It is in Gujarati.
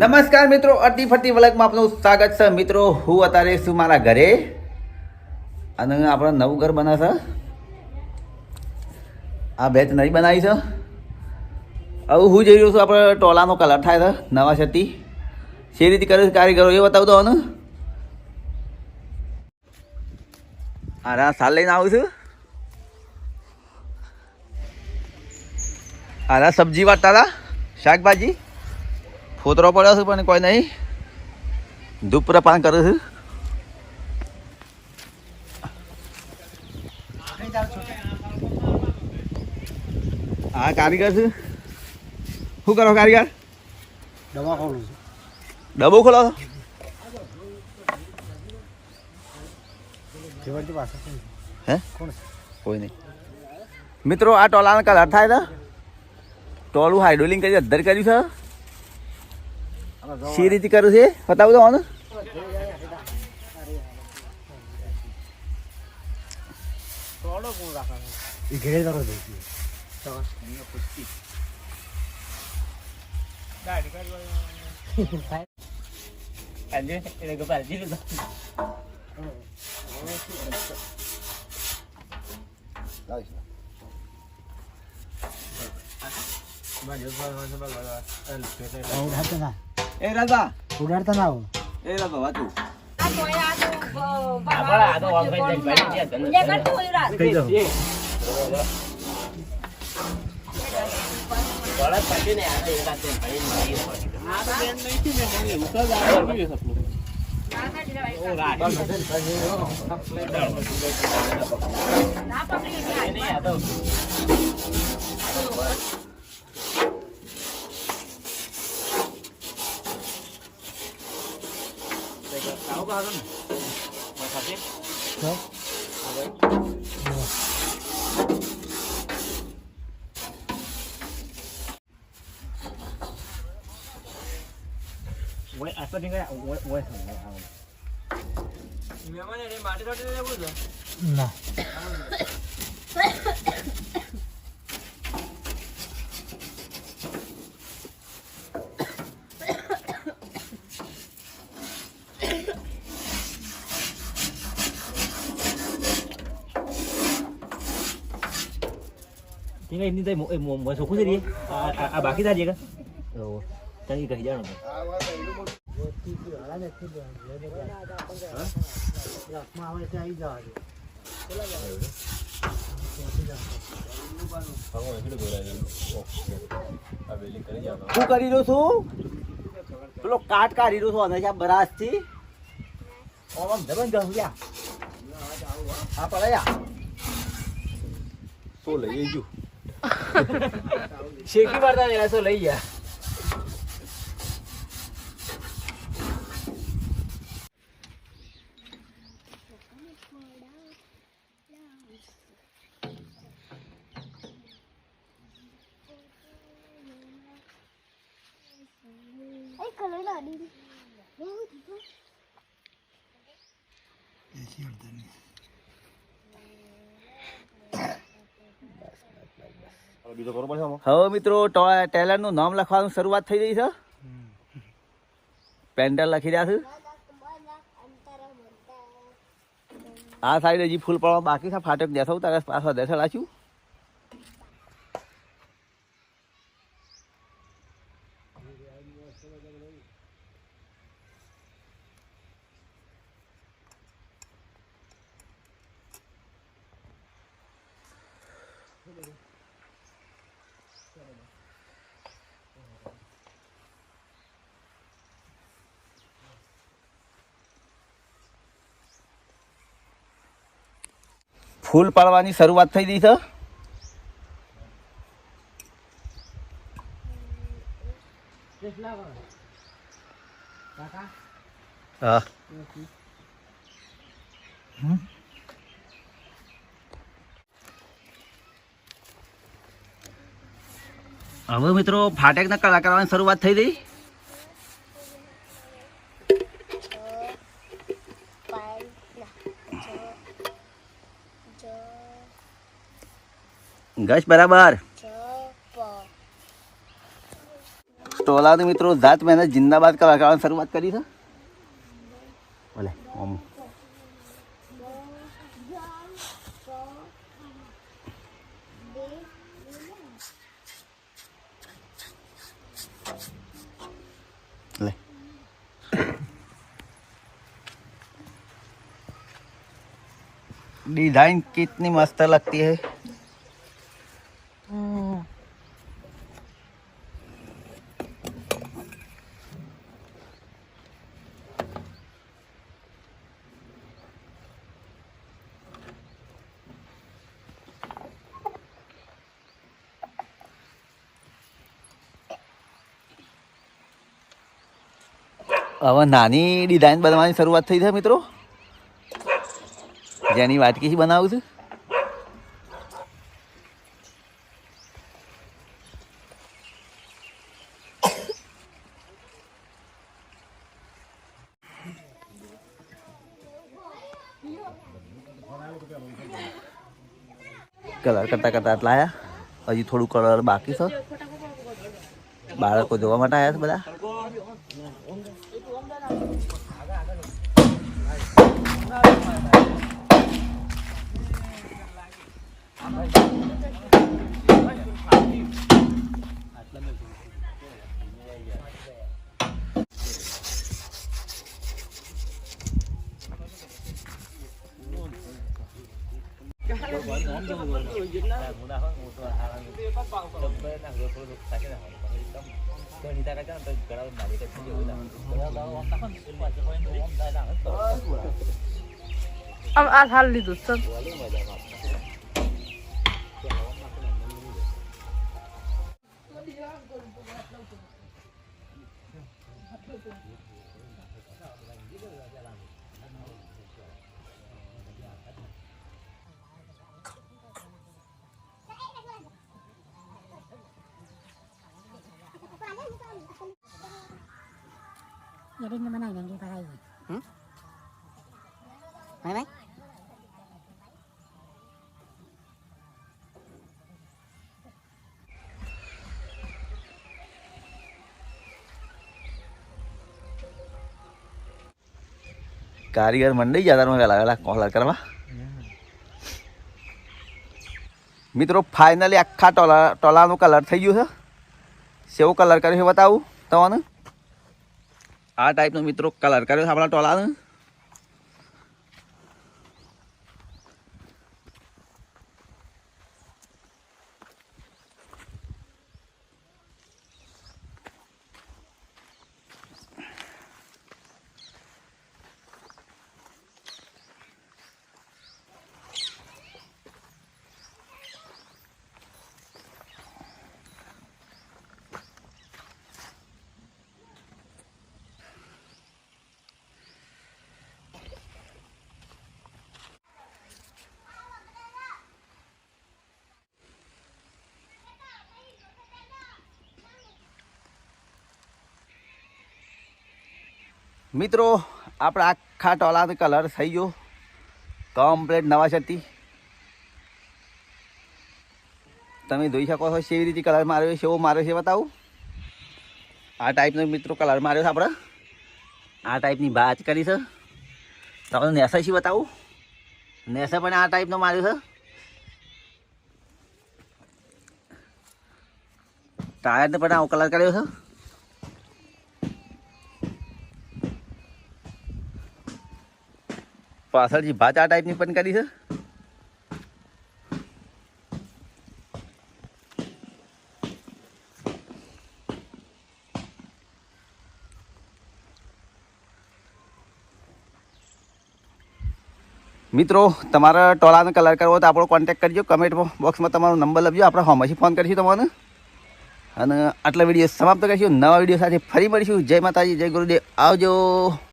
નમસ્કાર મિત્રો, અડધી ફરતી વલકમાં આપનું સ્વાગત છે. મિત્રો હું અત્યારે છું મારા ઘરે અને આપણે નવું ઘર બને છે. આ બેચ નહીં બનાવી છે. હવે હું જઈ રહ્યો છું, આપણે ટોલાનો કલર થાય છે નવા છતી સે રીતે કરે છે કારીગરો એ બતાવું દો ને. અરે સાલ લઈને આવું છું. અરે સબ્જી વાટતા હતા, શાકભાજી ફોતરો પડ્યો છે પણ કોઈ નહીં. ધૂપ પાન કરે છે. હા કારીગર છે. શું કરો કારીગર? દવા ખોલું છું. ડબ્બો ખોલો છો? હે કોઈ નહીં. મિત્રો આ ટોલાના કલર થાય છે. ટોલું હાઇડ્રોલિંગ કરી અધર કર્યું છે. સી રીતે કર્યું છે બતાવું તો ને. એ રાજા ઉડાડતા ના આવો. એ રાજા વાંચું ના ini tadi mau suku sih dia. Abah kita aja kan. Oh, tadi kah jalan. શું કરી રહ્યો છું? પેલો કાટ કાઢી રહ્યો છું અને બરાસ થી ઓમ જબરજસ્ત ગયા. આ પડ્યા શું લઈ ગયું? શેકી મારતા ને એસો લઈ ગયા. હવે મિત્રો ટેલર નું નામ લખવાનું શરૂઆત થઈ ગઈ છે. પેન્ડલ લખી રહ્યા છે. આ સાઈડ હજી ફૂલ પડવા બાકી છે. ફાટક દેખાવું તારે પાછળ દેખાડા છું. ફૂલ પાડવાની શરૂઆત થઈ ગઈ છે. હા હવે મિત્રો ફાટકના કલા કરવાની શરૂઆત થઈ ગઈ. ગશ બરાબર. ટોલાની મિત્રો જાત મહેનત જિંદાબાદ કરવાની શરૂઆત કરી છે. ભલે ઓમ ले डिजाइन कितनी मस्त लगती है. હવે નાની ડિઝાઇન બનાવવાની શરૂઆત થઈ છે મિત્રો, જેની વાટકીથી બનાવું છું. કલર કરતા કરતા લાયા, હજી થોડું કલર બાકી છે. બાળકો જોવા માટે આવ્યા છે બધા. अब आज हाल લીધું sir. Jadi ini mana yang kita lagi? Mana? કારીગર મંડી ગયા હતા અલગ કોલર કરવા. મિત્રો ફાઇનલી આખા ટોલાનું કલર થઈ ગયું છે. સેવો કલર કર્યો છે બતાવું તમને. આ ટાઈપનો મિત્રો કલર કર્યો છે આપણા ટોલાને. મિત્રો આપણા આખા ટોલાનો કલર થઈ ગયો કમ્પ્લીટ નવા છતી. તમે જોઈ શકો છો કેવી રીતે કલર માર્યો, કેવો માર્યો છે બતાવું. આ ટાઈપનો મિત્રો કલર માર્યો છે આપણે. આ ટાઈપની બાજ કરી છે. તમને નેસા છે બતાવું. નેસા પણ આ ટાઈપનો માર્યો છે. ટાયરને પણ આવો કલર કર્યો છે. પાછળથી ભાત આ ટાઈપની પણ કરી છે. મિત્રો તમારા ટોલાનો કલર કરવો તો આપણો કોન્ટેક્ટ કરજો. કમેન્ટ બોક્સમાં તમારો નંબર લખજો, આપણે હોમાંથી ફોન કરીશું તમને. અને આટલા વિડીયો સમાપ્ત કરીશું. નવા વિડીયો સાથે ફરી મળીશું. જય માતાજી, જય ગુરુદેવ, આવજો.